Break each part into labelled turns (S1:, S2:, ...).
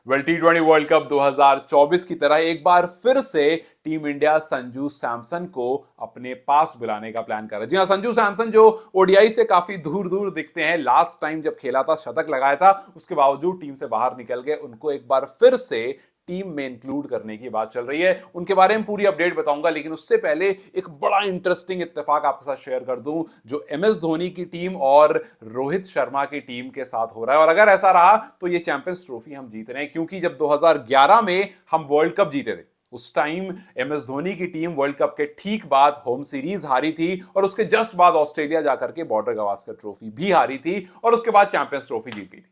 S1: T20 world cup 2024 की तरह एक बार फिर से टीम इंडिया संजू सैमसन को अपने पास बुलाने का प्लान कर रहा है। जी हाँ, संजू सैमसन जो ओडीआई से काफी दूर दूर दिखते हैं, लास्ट टाइम जब खेला था शतक लगाया था, उसके बावजूद टीम से बाहर निकल गए। उनको एक बार फिर से टीम में इंक्लूड करने की बात चल रही है। उनके बारे में पूरी अपडेट बताऊंगा, लेकिन उससे पहले एक बड़ा इंटरेस्टिंग इत्तेफाक आपके साथ शेयर कर दूं जो एमएस धोनी की टीम और रोहित शर्मा की टीम के साथ हो रहा है। और अगर ऐसा रहा तो ये चैंपियंस ट्रॉफी हम जीत रहे हैं, क्योंकि जब 2011 में हम वर्ल्ड कप जीते थे उस टाइम एमएस धोनी की टीम वर्ल्ड कप के ठीक बाद होम सीरीज हारी थी और उसके जस्ट बाद ऑस्ट्रेलिया जाकर के बॉर्डर गवास्कर ट्रॉफी भी हारी थी और उसके बाद चैंपियंस ट्रॉफी जीत गई थी।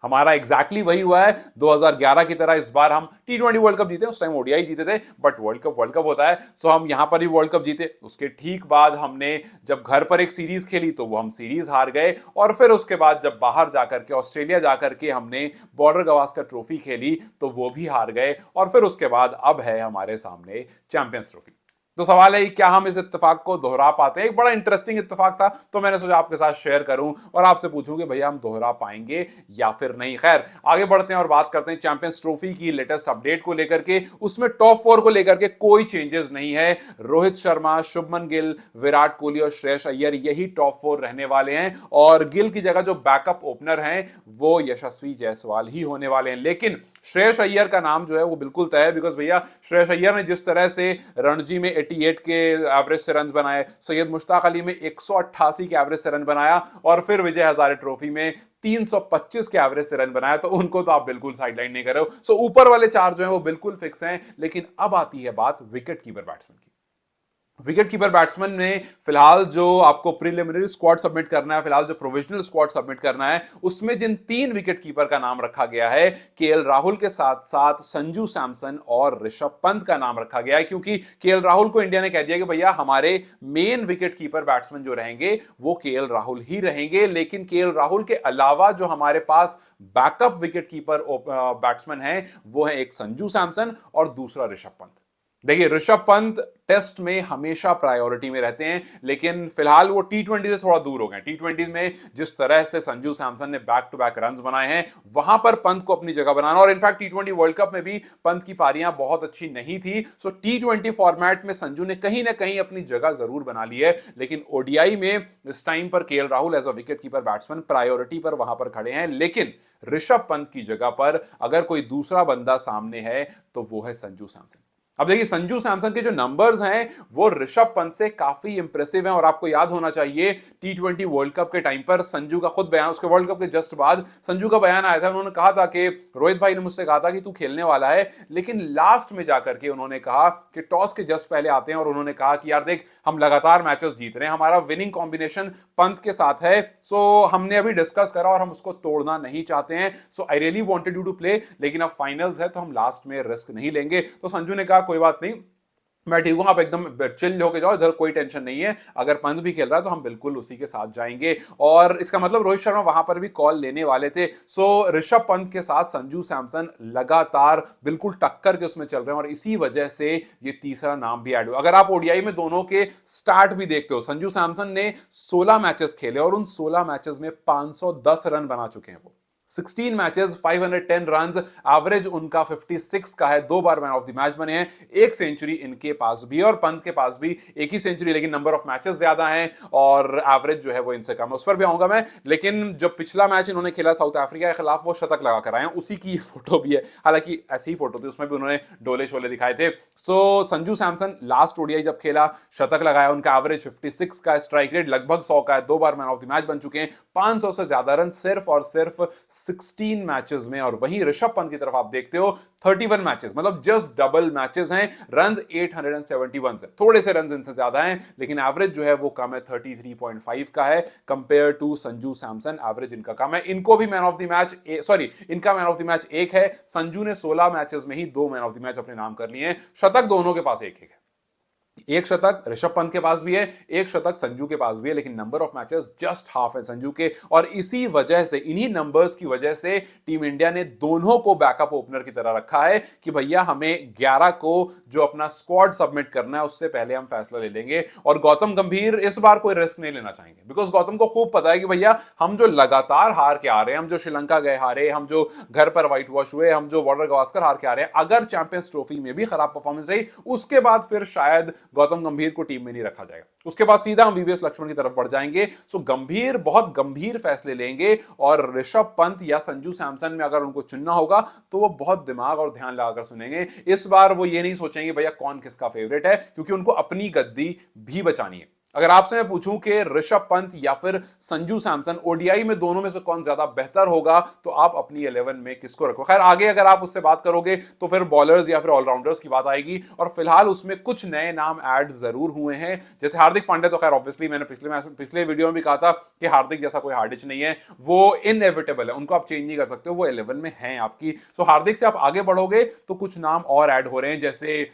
S1: हमारा एग्जैक्टली वही हुआ है 2011 की तरह। इस बार हम T20 वर्ल्ड कप जीते, उस टाइम ओडीआई जीते थे, बट वर्ल्ड कप होता है, सो हम यहां पर ही वर्ल्ड कप जीते। उसके ठीक बाद हमने जब घर पर एक सीरीज खेली तो वो हम सीरीज हार गए, और फिर उसके बाद जब बाहर जाकर के ऑस्ट्रेलिया जाकर के हमने बॉर्डर गवास्कर ट्रॉफी खेली तो वो भी हार गए, और फिर उसके बाद अब है हमारे सामने चैंपियंस ट्रॉफी। तो सवाल है क्या हम इस इत्तेफाक को दोहरा पाते हैं? एक बड़ा इंटरेस्टिंग इत्तेफाक था, तो मैंने सोचा आपके साथ शेयर करूं और आपसे पूछूं कि भैया हम दोहरा पाएंगे या फिर नहीं। खैर, आगे बढ़ते हैं और बात करते हैं चैंपियंस ट्रॉफी की लेटेस्ट अपडेट को लेकर के। उसमें टॉप 4 को लेकर के कोई चेंजेस नहीं है। रोहित शर्मा, शुभमन गिल, विराट कोहली और श्रेयस अय्यर यही टॉप 4 रहने वाले हैं, और गिल की जगह जो बैकअप ओपनर हैं वो यशस्वी जायसवाल ही होने वाले हैं। लेकिन श्रेयस अय्यर का नाम जो है वो बिल्कुल तय है, बिकॉज भैया श्रेयस अय्यर ने जिस तरह से रणजी में 88 के एवरेज से रन बनाए, सैयद मुश्ताक अली में 188 के एवरेज से रन बनाया, और फिर विजय हजारे ट्रॉफी में 325 के एवरेज से रन बनाया, तो उनको तो आप बिल्कुल साइडलाइन नहीं कर रहे हो। सो ऊपर वाले 4 जो है वो बिल्कुल फिक्स हैं। लेकिन अब आती है बात विकेट कीपर बैट्समैन की। विकेट कीपर बैट्समैन में फिलहाल जो आपको प्रीलिमिनरी स्क्वाड सबमिट करना है, फिलहाल जो प्रोविजनल स्क्वाड सबमिट करना है, उसमें जिन 3 विकेट कीपर का नाम रखा गया है, केएल राहुल के साथ साथ संजू सैमसन और ऋषभ पंत का नाम रखा गया है, क्योंकि केएल राहुल को इंडिया ने कह दिया कि भैया हमारे मेन विकेट कीपर बैट्समैन जो रहेंगे वो केएल राहुल ही रहेंगे। लेकिन केएल राहुल के अलावा जो हमारे पास बैकअप विकेट कीपर बैट्समैन है वो है एक संजू सैमसन और दूसरा ऋषभ पंत। देखिए, ऋषभ पंत टेस्ट में हमेशा प्रायोरिटी में रहते हैं, लेकिन फिलहाल वो T20 से थोड़ा दूर हो गए। T20 में जिस तरह से संजू सैमसन ने बैक टू बैक रन्स बनाए हैं, वहां पर पंत को अपनी जगह बनाना, और इनफैक्ट T20 वर्ल्ड कप में भी पंत की पारियां बहुत अच्छी नहीं थी। सो T20 फॉर्मेट में संजू ने कहीं ना कहीं अपनी जगह जरूर बना ली है, लेकिन ओडीआई में इस टाइम पर KL Rahul as a wicket keeper batsman priority पर वहां पर खड़े हैं। लेकिन ऋषभ पंत की जगह पर अगर कोई दूसरा बंदा सामने है तो वो है संजू सैमसन। अब देखिए, संजू सैमसन के जो नंबर्स हैं वो ऋषभ पंत से काफी इंप्रेसिव हैं, और आपको याद होना चाहिए T20 वर्ल्ड कप के टाइम पर संजू का खुद बयान, उसके वर्ल्ड कप के जस्ट बाद संजू का बयान आया था। उन्होंने कहा था कि रोहित भाई ने मुझसे कहा था कि तू खेलने वाला है, लेकिन लास्ट में जाकर के उन्होंने कहा कि टॉस के जस्ट पहले आते हैं और उन्होंने कहा कि यार देख, हम लगातार मैचेस जीत रहे हैं, हमारा विनिंग कॉम्बिनेशन पंत के साथ है, सो हमने अभी डिस्कस करा और हम उसको तोड़ना नहीं चाहते हैं, so I really wanted you to play, लेकिन अब फाइनल्स है तो हम लास्ट में रिस्क नहीं लेंगे। तो संजू ने कहा कोई बात नहीं, मैं ठीक हूं, आप एकदम चिल होके जाओ, इधर कोई टेंशन नहीं है, अगर पंत भी खेल रहा है तो हम बिल्कुल उसी के साथ जाएंगे। और इसका मतलब रोहित शर्मा वहां पर भी कॉल लेने वाले थे। सो ऋषभ पंत के साथ संजू सैमसन लगातार बिल्कुल टक्कर के उसमें चल रहे हैं, और इसी वजह से ये तीसरा नाम भी ऐड हुआ। अगर आप ओडीआई में दोनों के स्टार्ट भी देखते हो, संजू सैमसन ने 16 मैचेस खेले और उन 16 मैचेस में 510 रन बना चुके हैं वो। 16 मैचेस 510 रन्स, एवरेज उनका 56 का है, 2 बार मैन ऑफ द मैच बने हैं, 1 सेंचुरी इनके पास भी और पंत के पास भी 1 ही सेंचुरी, लेकिन नंबर ऑफ मैचेस ज्यादा हैं और एवरेज जो है वो इनसे कम है, उस पर भी आऊंगा मैं। लेकिन जो पिछला मैच इन्होंने खेला साउथ अफ्रीका के खिलाफ, वो शतक लगा कर आए हैं, उसी की फोटो भी है, हालांकि ऐसी ही फोटो थी, उसमें भी उन्होंने डोले शोले दिखाए थे। सो संजू सैमसन लास्ट ओडीआई जब खेला शतक लगाया, उनका एवरेज 56 का, स्ट्राइक रेट लगभग 100 का है, 2 बार मैन ऑफ द मैच बन चुके हैं, 500 से ज्यादा रन सिर्फ और सिर्फ 16 मैचेस में। और वहीं ऋषभ पंत की तरफ आप देखते हो 31 मैचेस, मतलब जस्ट डबल मैचेस हैं, रन्स 871 से, थोड़े से रन्स इनसे ज्यादा हैं, लेकिन एवरेज जो है वो कम है, 33.5 का है compare to Sanju Samson, average इनका कम है। इनको भी man of the match, sorry, इनका मैन ऑफ द मैच 1 है, संजू ने 16 मैचेस में ही 2 मैन ऑफ द मैच अपने नाम कर लिए हैं, शतक दोनों के पास 1-1 है। एक शतक ऋषभ पंत के पास भी है, एक शतक संजू के पास भी है, लेकिन number of matches just half है संजू के। और इसी वजह से, इन्हीं नंबर्स की वजह से टीम इंडिया ने दोनों को बैकअप ओपनर की तरह रखा है कि भैया हमें 11 को जो अपना स्क्वाड सबमिट करना है उससे पहले हम फैसला ले लेंगे। और गौतम गंभीर इस बार कोई रिस्क नहीं लेना चाहेंगे, बिकॉज गौतम को खूब पता है कि भैया हम जो लगातार हार के आ रहे हैं, हम जो श्रीलंका गए हारे, हम जो घर पर व्हाइट वॉश हुए, हम जो बॉर्डर गवास्कर हार के आ रहे हैं, अगर चैंपियंस ट्रॉफी में भी खराब परफॉर्मेंस रही उसके बाद फिर शायद गौतम गंभीर को टीम में नहीं रखा जाएगा। उसके बाद सीधा हम वीवीएस लक्ष्मण की तरफ बढ़ जाएंगे। सो गंभीर बहुत गंभीर फैसले लेंगे और ऋषभ पंत या संजू सैमसन में अगर उनको चुनना होगा तो वो बहुत दिमाग और ध्यान लगाकर सुनेंगे। इस बार वो ये नहीं सोचेंगे भैया कौन किसका फेवरेट है, क्योंकि उनको अपनी गद्दी भी बचानी है। अगर आपसे मैं पूछूं कि ऋषभ पंत या फिर संजू सैमसन ओडीआई में दोनों में से कौन ज्यादा बेहतर होगा, तो आप अपनी 11 में किसको रखो। खैर आगे अगर आप उससे बात करोगे तो फिर बॉलर्स या फिर ऑलराउंडर्स की बात आएगी, और फिलहाल उसमें कुछ नए नाम ऐड जरूर हुए हैं। जैसे हार्दिक पांड्या तो खैर ऑब्वियसली मैंने पिछले वीडियो में भी कहा था कि हार्दिक जैसा कोई हार्डिच नहीं है, वो इनएविटेबल है, उनको आप चेंज नहीं कर सकते, वो 11 में है आपकी। सो हार्दिक से आप आगे बढ़ोगे तो कुछ नाम और ऐड हो रहे हैं, जैसे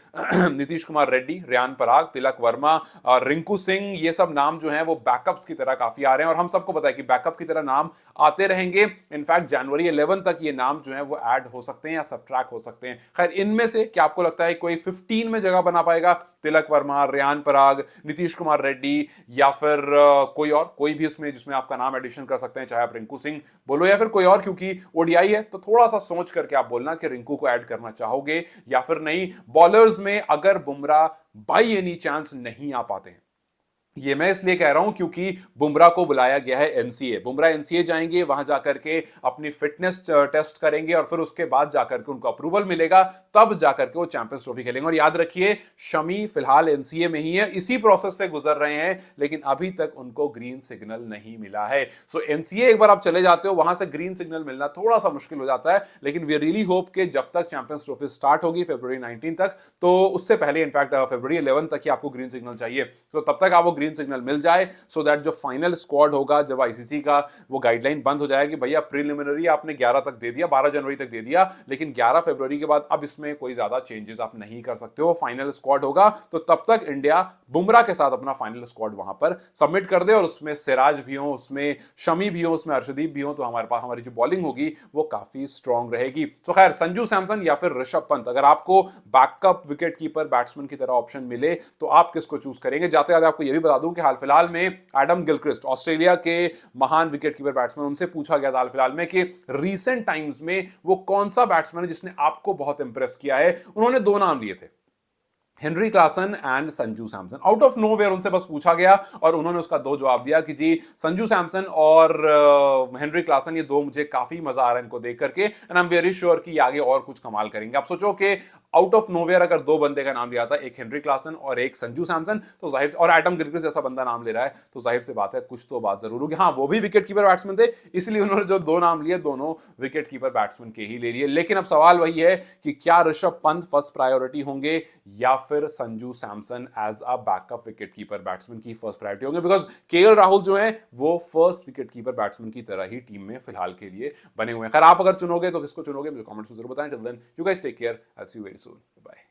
S1: नीतीश कुमार रेड्डी, रियान पराग, तिलक वर्मा, रिंकू सिंह, ये सब नाम जो हैं वो बैकअप्स की तरह काफी आ रहे हैं, और हम सबको पता है कि बैकअप की तरह नाम आते रहेंगे। इनफैक्ट जनवरी 11 तक ये नाम जो है वो ऐड हो सकते हैं या सब्ट्रैक्ट हो सकते हैं। खैर इनमें से क्या आपको लगता है कोई 15 में जगह बना पाएगा? तिलक वर्मा, रियान पराग, नीतीश कुमार रेड्डी, या फिर कोई भी उसमें जिसमें आपका नाम एडिशन कर सकते हैं, चाहे आप रिंकू सिंह बोलो या फिर कोई और, क्योंकि ओडीआई है तो थोड़ा सा सोच करके आप बोलना कि रिंकू को ऐड करना चाहोगे या फिर नहीं। बॉलर्स में अगर बुमराह बाई एनी चांस नहीं आ पाते हैं, ये मैं इसलिए कह रहा हूं क्योंकि बुमराह को बुलाया गया है एनसीए, बुमराह एनसीए जाएंगे, वहां जाकर के अपनी फिटनेस टेस्ट करेंगे और फिर उसके बाद जाकर के उनको अप्रूवल मिलेगा, तब जाकर के वो चैंपियंस ट्रॉफी खेलेंगे। और याद रखिए शमी फिलहाल एनसीए में ही है, इसी प्रोसेस से गुजर रहे हैं, लेकिन अभी तक उनको ग्रीन सिग्नल नहीं मिला है। सो एनसीए एक बार आप चले जाते हो, वहां से ग्रीन सिग्नल मिलना थोड़ा सा मुश्किल हो जाता है, लेकिन वी रियली होप कि जब तक चैंपियंस ट्रॉफी स्टार्ट होगी फरवरी 19 तक, तो उससे पहले इनफैक्ट फरवरी 11 तक ही आपको ग्रीन सिग्नल चाहिए, तो तब तक आपको ग्रीन सिग्नल मिल जाए, सो दैट जो फाइनल स्क्वाड होगा, जब आईसीसी का वो गाइडलाइन बंद हो जाएगी, भैया प्रीलिमिनरी आपने 11 तक दे दिया, 12 जनवरी तक दे दिया, लेकिन 11 फरवरी के बाद अब इसमें कोई ज्यादा चेंजेस आप नहीं कर सकते हो, फाइनल स्क्वाड होगा, तो तब तक इंडिया बुमराह के साथ अपना फाइनल स्क्वाड वहां पर सबमिट कर दे, और उसमें सिराज भी हो, उसमें शमी भी हो, उसमें अर्शदीप भी हो, तो हमारे पास हमारी जो बॉलिंग होगी वो काफी स्ट्रांग रहेगी। तो खैर संजू सैमसन या फिर ऋषभ पंत, अगर आपको बैकअप विकेट कीपर बैट्समैन की तरह ऑप्शन मिले तो आप किसको चूज करेंगे? जाते जाते आपको यह भी बता दूं कि हाल फिलहाल में एडम गिलक्रिस्ट, ऑस्ट्रेलिया के महान विकेट कीपर बैट्समैन, उनसे पूछा गया था हाल फिलहाल में कि रीसेंट टाइम्स में वो कौन सा बैट्समैन है जिसने आपको बहुत इंप्रेस किया है। उन्होंने दो नाम लिए थे, Henry Klaasen and Sanju Samson. Out of nowhere उनसे बस पूछा गया और उन्होंने उसका दो जवाब दिया कि जी संजू सैमसन और हेनरी क्लासन, ये दो मुझे काफी मजा आ रहा है इनको देख करके, and I am very sure कि ये आगे और कुछ कमाल करेंगे। आप सोचो कि आउट ऑफ नोवेयर अगर दो बंदे का नाम लिया था, एक हेनरी क्लासन और एक संजू सैमसन, तो जाहिर से, और एडम गिलक्रिस्ट जैसा बंदा नाम ले रहा है, तो जाहिर सी बात है कुछ तो बात जरूर होगी। हाँ, वो भी विकेट कीपर बैट्समैन थे, इसलिए उन्होंने जो दो नाम लिए दोनों विकेट कीपर बैट्समैन के ही ले लिए। लेकिन अब सवाल वही है कि क्या ऋषभ पंत फर्स्ट प्रायोरिटी होंगे या फिर Sanju Samson as a backup wicket keeper batsman की फर्स्ट प्रायोरिटी होंगे? बिकॉज केएल राहुल जो है वो फर्स्ट विकेट कीपर बैट्समैन की तरह ही टीम में फिलहाल के लिए बने हुए हैं। खैर आप अगर चुनोगे तो किसको चुनोगे मुझे कमेंट्स में जरूर बताएं। Till then you guys take care, I will see you very soon, bye.